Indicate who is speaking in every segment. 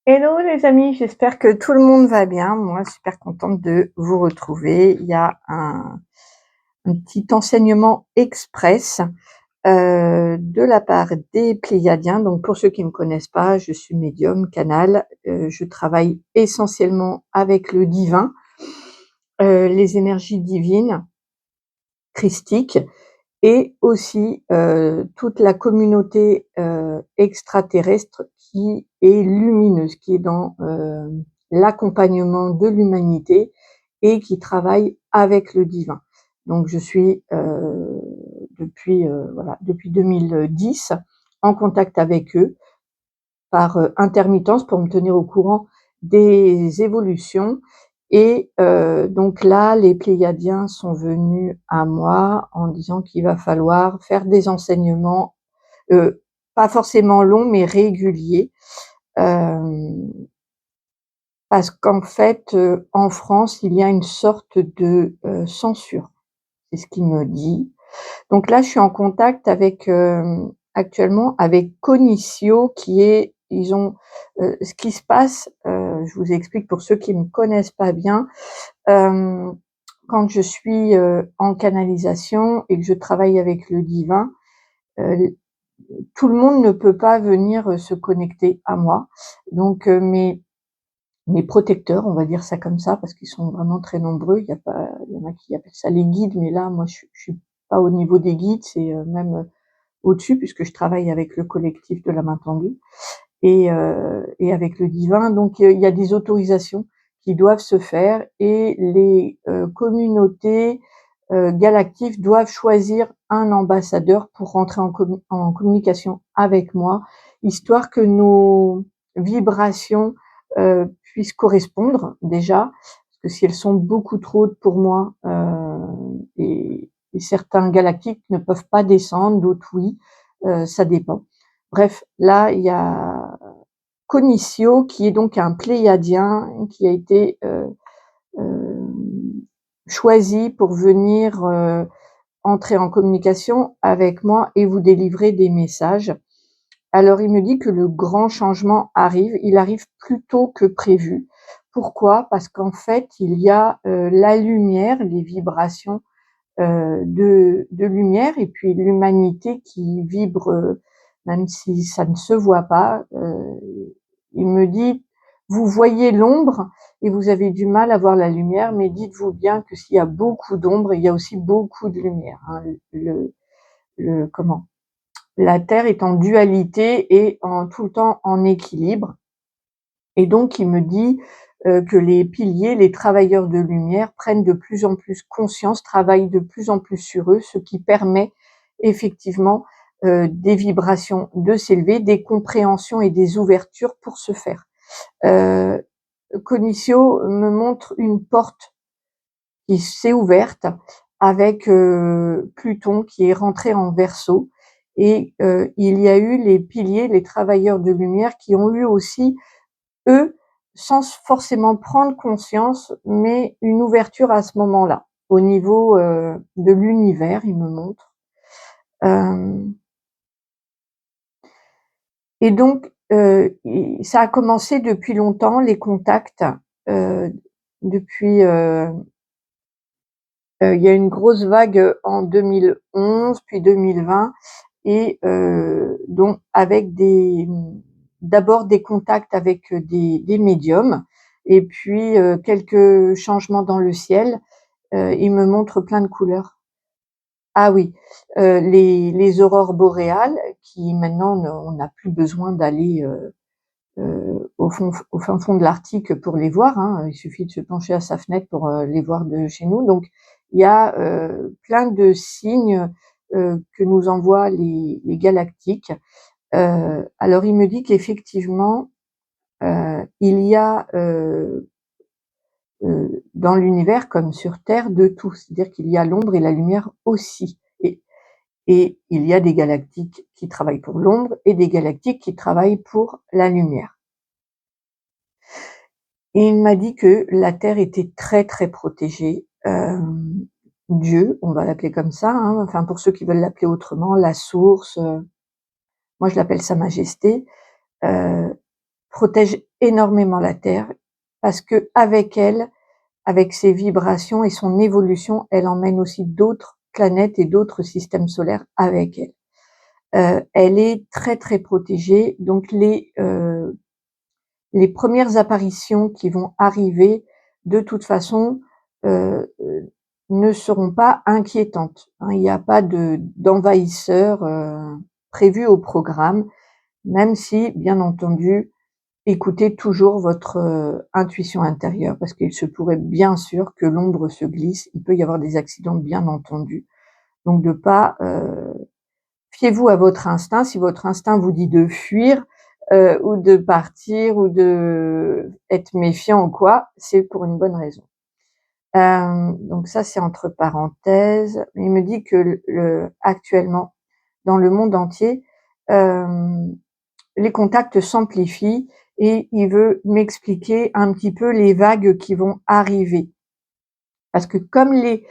Speaker 1: Hello les amis, j'espère que tout le monde va bien. Moi, super contente de vous retrouver. Il y a un petit enseignement express de la part des Pléiadiens. Donc pour ceux qui ne me connaissent pas, je suis médium, canal. Je travaille essentiellement avec le divin, les énergies divines, christiques, et aussi toute la communauté extraterrestre qui est lumineuse, qui est dans l'accompagnement de l'humanité et qui travaille avec le divin. Donc je suis depuis 2010 en contact avec eux par intermittence pour me tenir au courant des évolutions. Et donc là, les Pléiadiens sont venus à moi en disant qu'il va falloir faire des enseignements, pas forcément longs, mais réguliers, parce qu'en fait, en France, il y a une sorte de censure. C'est ce qu'il me dit. Donc là, je suis en contact avec actuellement avec Cognition, qui est, ils ont ce qui se passe. Je vous explique pour ceux qui me connaissent pas bien. Euh, Quand je suis en canalisation et que je travaille avec le divin, euh, tout le monde ne peut pas venir se connecter à moi. Donc mes protecteurs, on va dire ça comme ça, parce qu'ils sont vraiment très nombreux. Il y en a qui appellent ça les guides, mais là, moi, je suis pas au niveau des guides, c'est même au-dessus, puisque je travaille avec le collectif de la main tendue et avec le divin. Donc, il y a des autorisations qui doivent se faire et les communautés galactiques doivent choisir un ambassadeur pour rentrer en communication avec moi, histoire que nos vibrations puissent correspondre déjà, parce que si elles sont beaucoup trop hautes pour moi, et certains galactiques ne peuvent pas descendre, d'autres oui, ça dépend. Bref, là, il y a Cognition, qui est donc un pléiadien qui a été euh, choisi pour venir entrer en communication avec moi et vous délivrer des messages. Alors, il me dit que le grand changement arrive, il arrive plus tôt que prévu. Pourquoi? Parce qu'en fait, il y a la lumière, les vibrations de lumière, et puis l'humanité qui vibre, même si ça ne se voit pas. Il me dit, vous voyez l'ombre et vous avez du mal à voir la lumière, mais dites-vous bien que s'il y a beaucoup d'ombre, il y a aussi beaucoup de lumière. Hein. Comment? La Terre est en dualité et tout le temps en équilibre. Et donc, il me dit que les piliers, les travailleurs de lumière, prennent de plus en plus conscience, travaillent de plus en plus sur eux, ce qui permet effectivement des vibrations de s'élever, des compréhensions et des ouvertures pour se faire. Euh, Cognition me montre une porte qui s'est ouverte avec Pluton qui est rentré en Verseau, et il y a eu les piliers, les travailleurs de lumière qui ont eu aussi, eux, sans forcément prendre conscience, mais une ouverture à ce moment-là, au niveau de l'univers, il me montre. Et donc, ça a commencé depuis longtemps, les contacts, depuis... il y a une grosse vague en 2011, puis 2020, et donc avec d'abord des contacts avec des médiums, et puis quelques changements dans le ciel. Il me montre plein de couleurs. Ah oui, les aurores boréales, qui maintenant on n'a plus besoin d'aller au fin fond de l'Arctique pour les voir. Hein. Il suffit de se pencher à sa fenêtre pour les voir de chez nous. Donc il y a plein de signes que nous envoient les galactiques. Alors il me dit qu'effectivement il y a dans l'univers comme sur Terre de tout, c'est-à-dire qu'il y a l'ombre et la lumière aussi. Et il y a des galactiques qui travaillent pour l'ombre et des galactiques qui travaillent pour la lumière. Et il m'a dit que la Terre était très très protégée. Dieu, on va l'appeler comme ça, hein, enfin pour ceux qui veulent l'appeler autrement, la source, moi je l'appelle Sa Majesté, protège énormément la Terre parce qu'avec elle, avec ses vibrations et son évolution, elle emmène aussi d'autres planètes et d'autres systèmes solaires avec elle. Elle est très, très protégée, donc les premières apparitions qui vont arriver, de toute façon, ne seront pas inquiétantes, hein. Il n'y a pas d'envahisseurs, prévus au programme, même si, bien entendu, écoutez toujours votre, intuition intérieure parce qu'il se pourrait bien sûr que l'ombre se glisse. Il peut y avoir des accidents, bien entendu. Donc de pas, fiez-vous à votre instinct. Si votre instinct vous dit de fuir, ou de partir ou d'être méfiant ou quoi, c'est pour une bonne raison. Donc ça, c'est entre parenthèses. Il me dit que actuellement, dans le monde entier, hem, les contacts s'amplifient et il veut m'expliquer un petit peu les vagues qui vont arriver. Parce que comme les,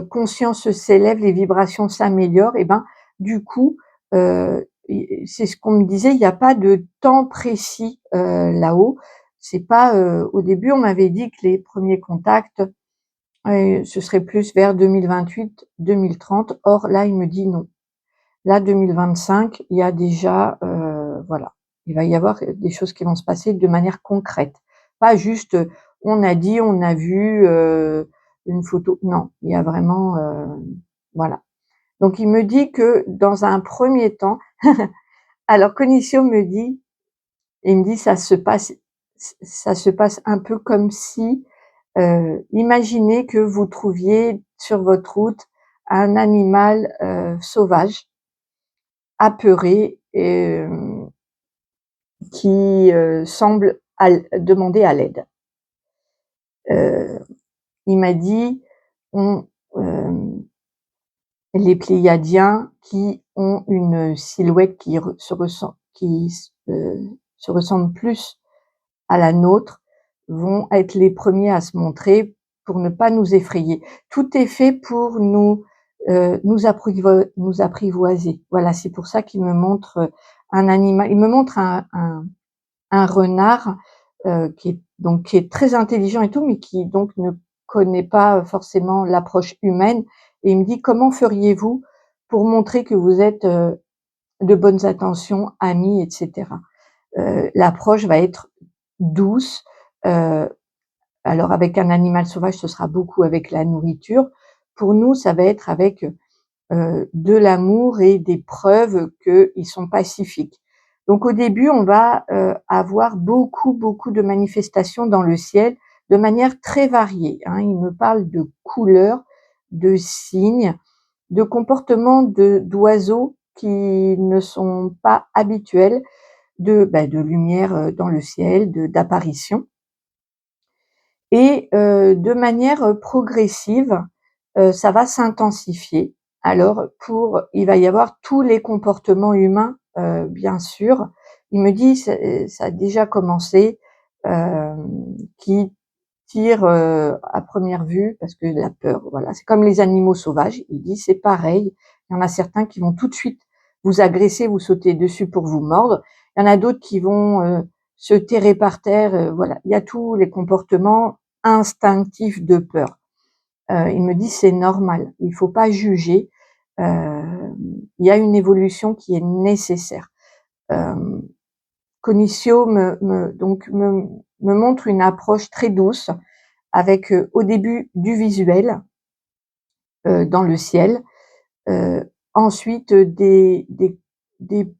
Speaker 1: consciences s'élèvent, les vibrations s'améliorent et ben, du coup, i c'est ce qu'on me disait, il y a pas de temps précis, là-haut. C'est pas, au début, on m'avait dit que les premiers contacts, ce serait plus vers 2028-2030. Or là, il me dit: «Non». Là, 2025, il y a déjà, voilà, il va y avoir des choses qui vont se passer de manière concrète. Pas juste, on a dit, on a vu, une photo. Non, il y a vraiment, voilà. Donc il me dit que dans un premier temps alors Cognition me dit il me dit: Ça se passe un peu comme si, imaginez que vous trouviez sur votre route un animal, sauvage, apeuré et qui, semble demander à l'aide. Heu, il m'a dit: «On, hem, les Pléiadiens qui ont une silhouette qui se ressemble plus à la nôtre, vont être les premiers à se montrer pour ne pas nous effrayer. Tout est fait pour nous apprivoiser». Voilà, c'est pour ça qu'il me montre, un animal. Il me montre un renard, qui est très intelligent et tout, mais qui donc ne connaît pas forcément l'approche humaine et il me dit: «Comment feriez-vous pour montrer que vous êtes, de bonnes intentions, amis et cetera?» L'approche va être douce, heu, alors avec un animal sauvage, ce sera beaucoup avec la nourriture. Pour nous, ça va être avec, de l'amour et des preuves qu'ils sont pacifiques. Donc au début, on va, avoir beaucoup, beaucoup de manifestations dans le ciel de manière très variée, hein. Il me parle de couleurs, de signes, de comportements d'oiseaux qui ne sont pas habituels, de lumière, dans le ciel, d'apparitions et de manière, progressive, ça va s'intensifier. Alors il va y avoir tous les comportements humains, bien sûr. Il me dit: Ça a déjà commencé», qui tire, à première vue parce que la peur, voilà. C'est comme les animaux sauvages, il dit: «C'est pareil». Il y en a certains qui vont tout de suite vous agresser, vous sauter dessus pour vous mordre. Il y en a d'autres qui vont, se terrer par terre, voilà. Il y a tous les comportements instinctifs de peur. Il me dit: «C'est normal, il faut pas juger, il y a une évolution qui est nécessaire». Hem, Cognition me montre une approche très douce avec, au début du visuel, dans le ciel, ensuite, des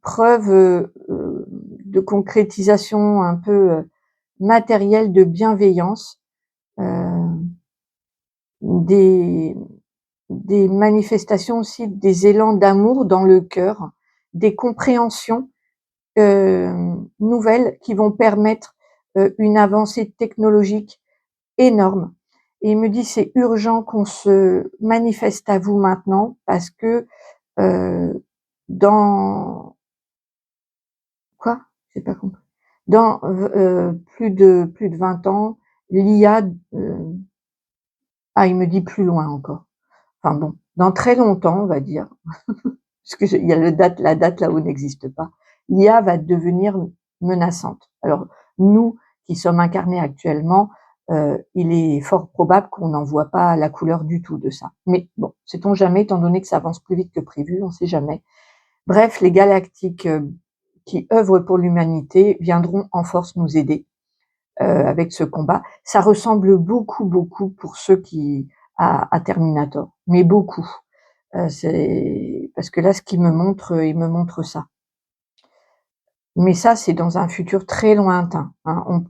Speaker 1: preuves, de concrétisation un peu, matérielle de bienveillance, heu, des des manifestations aussi, des élans d'amour dans le cœur, des compréhensions, nouvelles qui vont permettre, une avancée technologique énorme et il me dit: «C'est urgent qu'on se manifeste à vous maintenant parce que, dans» quoi? J'ai pas compris. Dans plus de 20 ans, l'IA, il me dit plus loin encore. Enfin bon, dans très longtemps, on va dire, parce que il y a la date là-haut n'existe pas. L'IA va devenir menaçante. Alors nous qui sommes incarnés actuellement, il est fort probable qu'on n'en voit pas la couleur du tout de ça. Mais bon, sait-on jamais, étant donné que ça avance plus vite que prévu, on sait jamais. Bref, les galactiques, qui œuvrent pour l'humanité viendront en force nous aider, avec ce combat. Ça ressemble beaucoup, beaucoup pour ceux qui à Terminator, mais beaucoup. C'est parce que là, ce qu'il me montre, il me montre ça. Mais ça, c'est dans un futur très lointain, hein.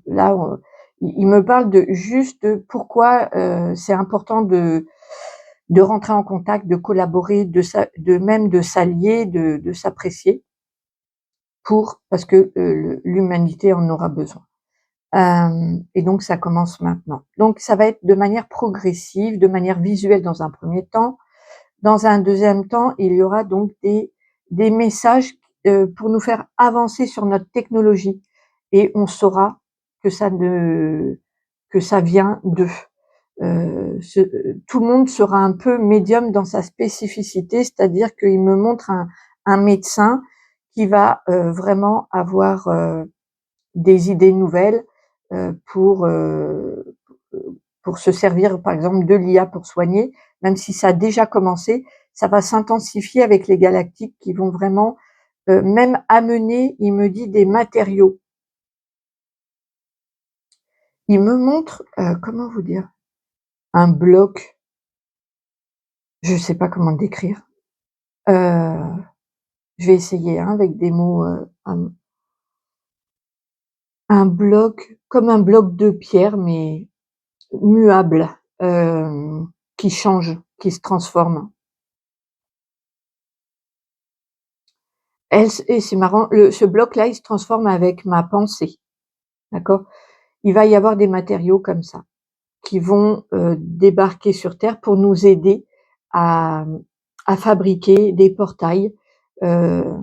Speaker 1: Il me parle de juste de pourquoi, c'est important de rentrer en contact, de collaborer, de s'allier, de s'apprécier parce que, l'humanité en aura besoin. Et donc ça commence maintenant. Donc ça va être de manière progressive, de manière visuelle dans un premier temps. Dans un deuxième temps, il y aura donc des messages, pour nous faire avancer sur notre technologie et on saura que ça vient d'eux. Tout le monde sera un peu médium dans sa spécificité, c'est-à-dire qu'il me montre un médecin qui va, vraiment avoir, des idées nouvelles, heu, pour, heu, pour se servir, par exemple, de l'IA pour soigner, même si ça a déjà commencé, ça va s'intensifier avec les galactiques qui vont vraiment, même amener, il me dit, des matériaux. Il me montre, comment vous dire? Un bloc, je sais pas comment le décrire. Heu, je vais essayer, hein, avec des mots, un bloc, comme un bloc de pierre, mais muable, qui change, qui se transforme. Et c'est marrant, ce bloc-là, il se transforme avec ma pensée, d'accord? Il va y avoir des matériaux comme ça, qui vont, débarquer sur terre pour nous aider à à fabriquer des portails. Heu,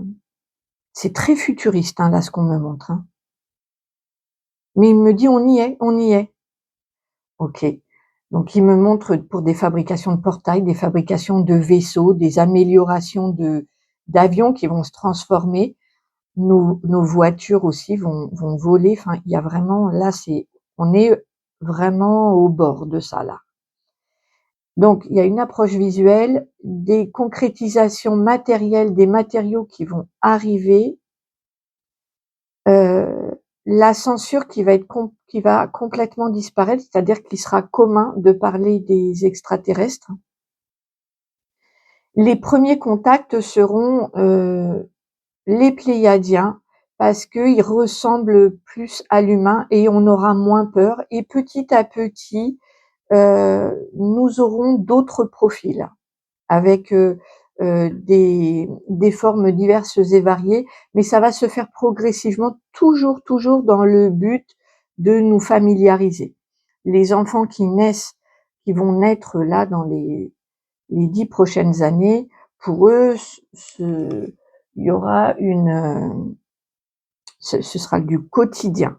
Speaker 1: c'est très futuriste, hein, là, ce qu'on me montre, hein. Mais il me dit: «On y est, on y est». OK. Donc il me montre pour des fabrications de portails, des fabrications de vaisseaux, des améliorations d'avions qui vont se transformer. Nos voitures aussi vont voler. Enfin, il y a vraiment là, on est vraiment au bord de ça, là. Donc il y a une approche visuelle, des concrétisations matérielles, des matériaux qui vont arriver, la censure qui va complètement disparaître, c'est-à-dire qu'il sera commun de parler des extraterrestres. Les premiers contacts seront, les Pléiadiens, parce qu'ils ressemblent plus à l'humain et on aura moins peur et petit à petit, nous aurons d'autres profils avec, des formes diverses et variées, mais ça va se faire progressivement, toujours, toujours dans le but de nous familiariser. Les enfants qui vont naître là dans les 10 prochaines années, pour eux, il y aura ce sera du quotidien.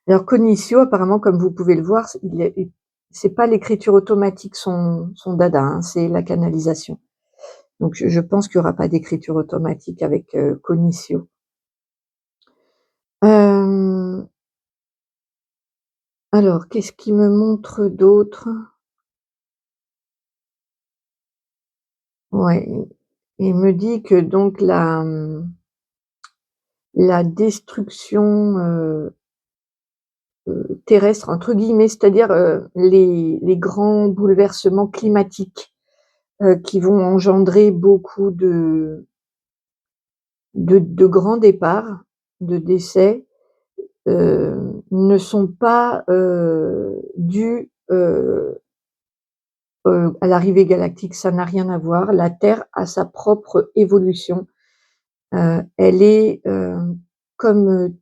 Speaker 1: Alors Cognitio, apparemment, comme vous pouvez le voir, c'est pas l'écriture automatique son dada, hein, c'est la canalisation. Donc je pense qu'il y aura pas d'écriture automatique avec, Cognitio. Hem, alors qu'est-ce qu'il me montre d'autre? Ouais, il me dit que donc la destruction, terrestre entre guillemets, c'est-à-dire, les grands bouleversements climatiques, qui vont engendrer beaucoup de grands départs, de décès, ne sont pas, dus, à l'arrivée galactique. Ça n'a rien à voir. La Terre a sa propre évolution. Elle est, comme,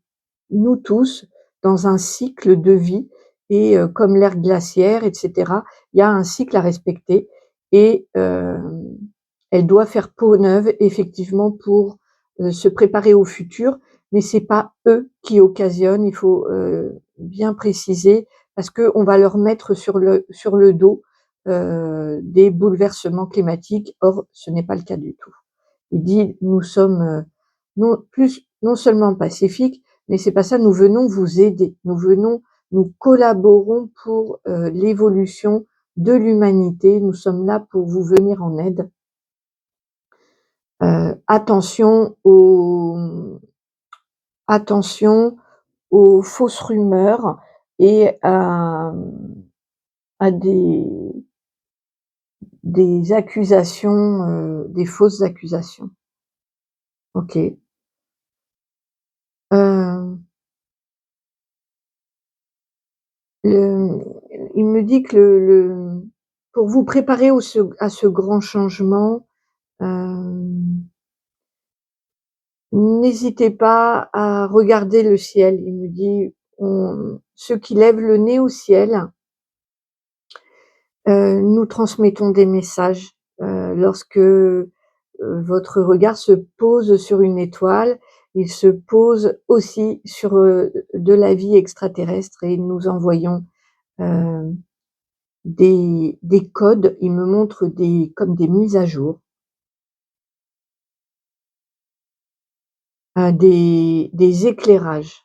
Speaker 1: nous tous, dans un cycle de vie et comme l'ère glaciaire et cetera, il y a un cycle à respecter et elle doit faire peau neuve effectivement pour, se préparer au futur, mais c'est pas eux qui occasionnent, il faut, bien préciser, parce qu'on va leur mettre sur le dos, des bouleversements climatiques. Or, ce n'est pas le cas du tout. Il dit: «Nous sommes, nous plus non seulement pacifique, mais c'est pas ça, nous venons vous aider. Nous collaborons pour, l'évolution de l'humanité. Nous sommes là pour vous venir en aide. Attention attention aux fausses rumeurs et à des accusations, des fausses accusations. OK. Heu, le il me dit que pour vous préparer à ce grand changement, n'hésitez pas à regarder le ciel. Il me dit: «On ceux qui lèvent le nez au ciel, nous transmettons des messages». Lorsque, votre regard se pose sur une étoile, il se pose aussi sur, de la vie extraterrestre et nous envoyons, heu, des codes. Il me montre des comme des mises à jour, des éclairages.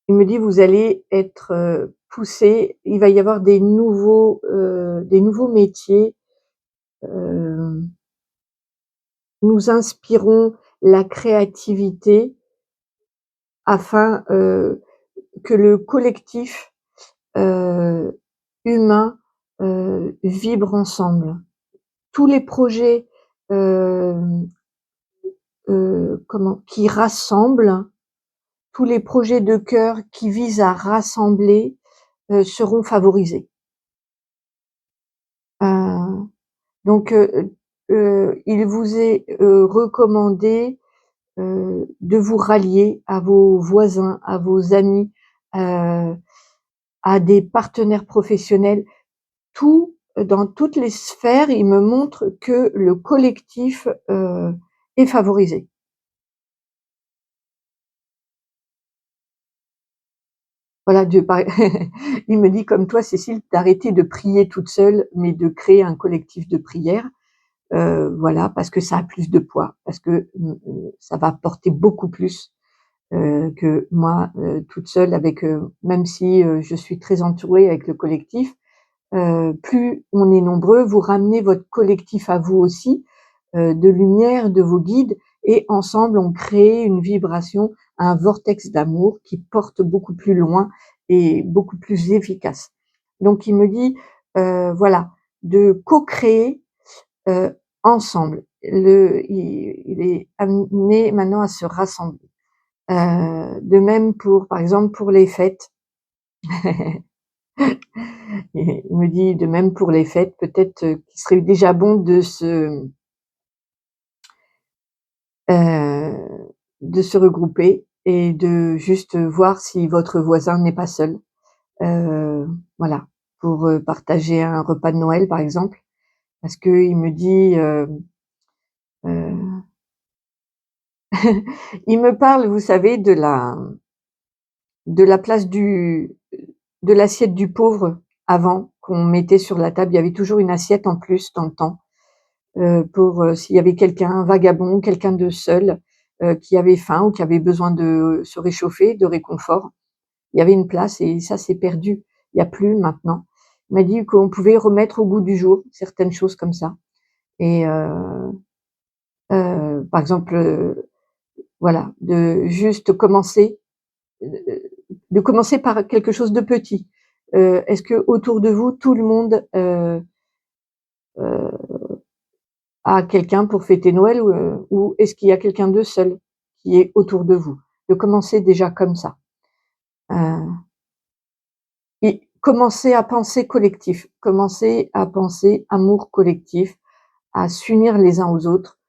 Speaker 1: Il me dit: «Vous allez être, poussés, il va y avoir des nouveaux métiers, heu, nous inspirons la créativité afin, que le collectif, heu, humain, vibre ensemble. Tous les projets, hem, comment qui rassemblent, tous les projets de cœur qui visent à rassembler, seront favorisés». Heu Donc, il vous est, recommandé, de vous rallier à vos voisins, à vos amis, heu, à des partenaires professionnels. Dans toutes les sphères, il me montre que le collectif, est favorisé. Voilà, Dieu par il me dit comme toi Cécile, d'arrêter de prier toute seule, mais de créer un collectif de prière. Voilà, parce que ça a plus de poids, parce que, ça va porter beaucoup plus, que moi, toute seule avec, même si, je suis très entourée avec le collectif, plus on est nombreux, vous ramenez votre collectif à vous aussi, de lumière, de vos guides et ensemble on crée une vibration, un vortex d'amour qui porte beaucoup plus loin et beaucoup plus efficace. Donc il me dit, voilà, de co-créer, ensemble. Il est amené maintenant à se rassembler. De même pour, par exemple, pour les fêtes. Il me dit de même pour les fêtes, peut-être, qu'il serait déjà bon de se regrouper et de juste voir si votre voisin n'est pas seul. Voilà, pour, partager un repas de Noël, par exemple. Parce qu'il me dit, heu, il me parle, vous savez, de la place de l'assiette du pauvre avant qu'on mettait sur la table. Il y avait toujours une assiette en plus dans le temps, pour, s'il y avait quelqu'un, un vagabond, quelqu'un de seul, qui avait faim ou qui avait besoin de se réchauffer, de réconfort. Il y avait une place et ça, c'est perdu. Il y a plus maintenant. Il m'a dit qu'on pouvait remettre au goût du jour certaines choses comme ça et par exemple, voilà, de commencer par quelque chose de petit. Est-ce que autour de vous, tout le monde, heu, a quelqu'un pour fêter Noël ou est-ce qu'il y a quelqu'un de seul qui est autour de vous? De commencer déjà comme ça. Heu et commencer à penser collectif, commencer à penser amour collectif, à s'unir les uns aux autres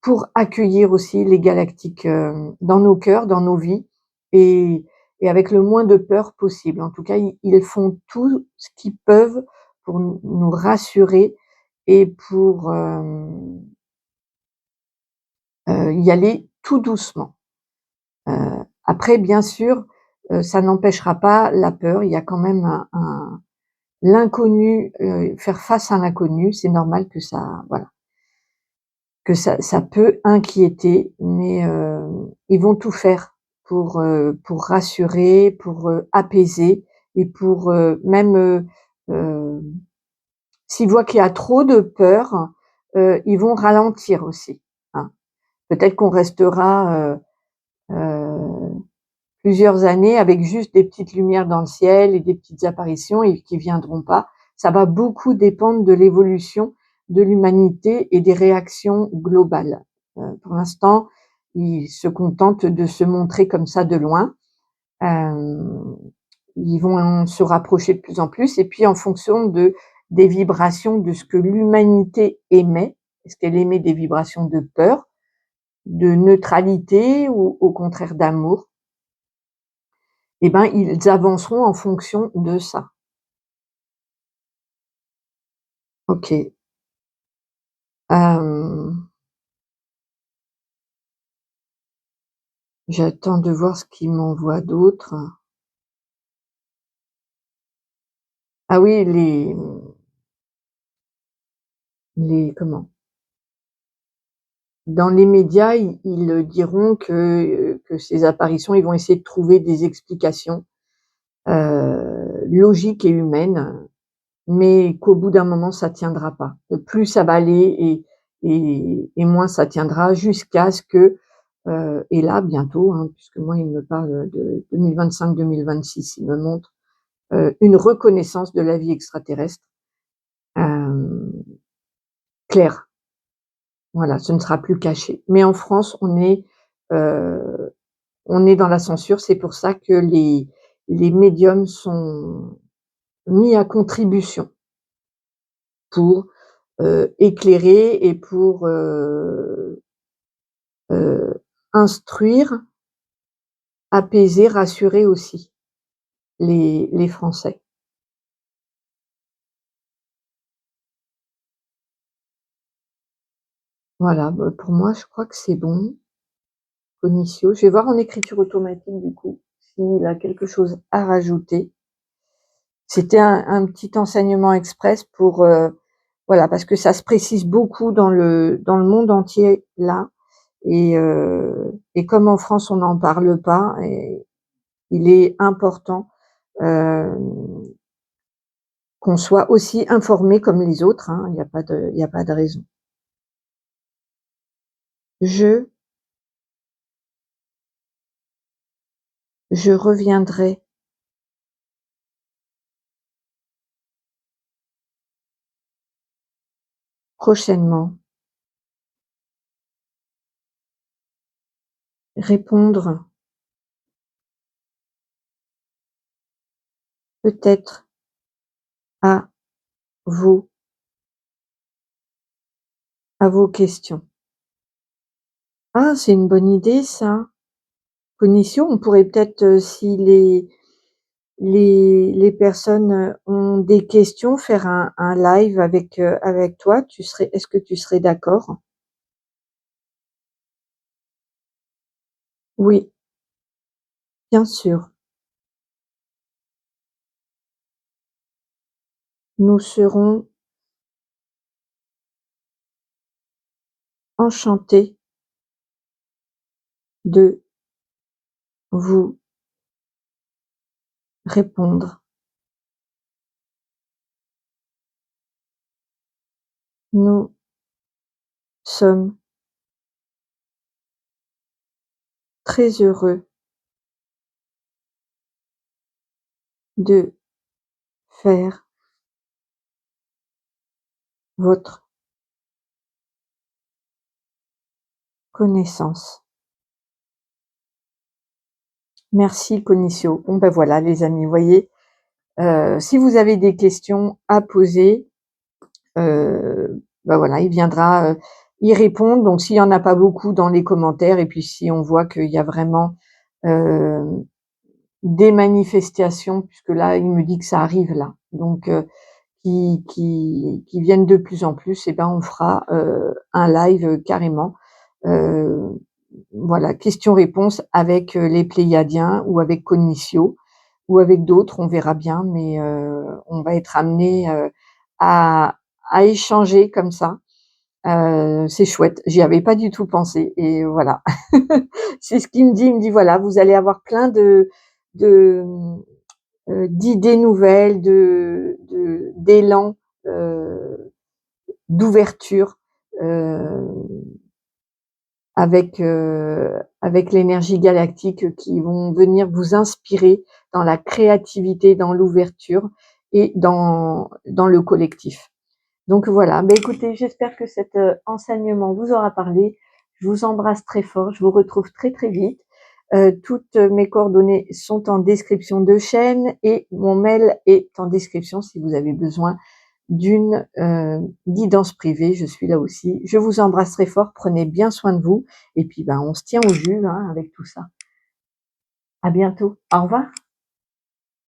Speaker 1: pour accueillir aussi les galactiques, dans nos cœurs, dans nos vies et et avec le moins de peur possible. En tout cas, ils font tout ce qu'ils peuvent pour nous rassurer et pour, y aller tout doucement. Après bien sûr, ça n'empêchera pas la peur. Il y a quand même un l'inconnu, faire face à l'inconnu, c'est normal que ça voilà. que ça peut inquiéter, mais ils vont tout faire pour rassurer, pour, apaiser et pour, même, s'ils voient qu'il y a trop de peur, ils vont ralentir aussi, hein. Peut-être qu'on restera, plusieurs années avec juste des petites lumières dans le ciel et des petites apparitions et qui viendront pas. Ça va beaucoup dépendre de l'évolution de l'humanité et des réactions globales. Pour l'instant, ils se contentent de se montrer comme ça de loin. Hem, Ils vont se rapprocher de plus en plus et puis en fonction des vibrations de ce que l'humanité émet, est-ce qu'elle émet des vibrations de peur, de neutralité ou au contraire d'amour? Eh ben, ils avanceront en fonction de ça. OK. Hem, J'attends de voir ce qu'il m'envoie d'autre. Ah oui, les comment? Dans les médias, ils diront que ces apparitions, ils vont essayer de trouver des explications, logiques et humaines, mais qu'au bout d'un moment, ça tiendra pas. Plus ça va aller et moins ça tiendra jusqu'à ce que, et là bientôt, hein, puisque moi il me parle de 2025-2026, il me montre, une reconnaissance de la vie extraterrestre, hem, claire. Voilà, ce ne sera plus caché. Mais en France, heu, on est dans la censure, c'est pour ça que les médiums sont mis à contribution pour, éclairer et pour, instruire, apaiser, rassurer aussi les Français. Voilà, bah, pour moi, je crois que c'est bon, Conicio. Je vais voir en écriture automatique du coup, s'il a quelque chose à rajouter. C'était un petit enseignement express pour, voilà, parce que ça se précise beaucoup dans le monde entier là et comme en France on n'en parle pas et il est important, hem, qu'on soit aussi informé comme les autres, hein, il y a pas de raison. Je je reviendrai prochainement répondre peut-être à vos à vos questions. Ah, c'est une bonne idée ça. Cognition, on pourrait peut-être, si les personnes, ont des questions, faire un live avec toi. Est-ce que tu serais d'accord? Oui, bien sûr. Nous serons enchantés de vous répondre. Nous sommes très heureux de faire votre connaissance. Merci Cognition. Bon, ben, voilà les amis, vous voyez, si vous avez des questions à poser, bah, voilà, il viendra, y répondre. Donc s'il y en a pas beaucoup dans les commentaires et puis si on voit qu'il y a vraiment, hem, des manifestations, puisque là, il me dit que ça arrive là, donc qui viennent de plus en plus et ben, on fera, un live, carrément, heu, voilà, questions-réponses avec, les Pléiadiens ou avec Cognition ou avec d'autres, on verra bien, mais on va être amenés, à à échanger comme ça C'est chouette, j'y avais pas du tout pensé et voilà. C'est ce qu'il me dit: «Voilà, vous allez avoir plein de, d'idées nouvelles, d'élan, d'ouverture, heu, avec l'énergie galactique qui vont venir vous inspirer dans la créativité, dans l'ouverture et dans le collectif». Donc voilà, beh, écoutez, j'espère que cet, enseignement vous aura parlé. Je vous embrasse très fort, je vous retrouve très, très vite. Toutes mes coordonnées sont en description de chaîne et mon mail est en description si vous avez besoin d'une, guidance privée, je suis là aussi. Je vous embrasse très fort, prenez bien soin de vous et puis, ben, on se tient au jus, hein, avec tout ça. À bientôt. Au revoir.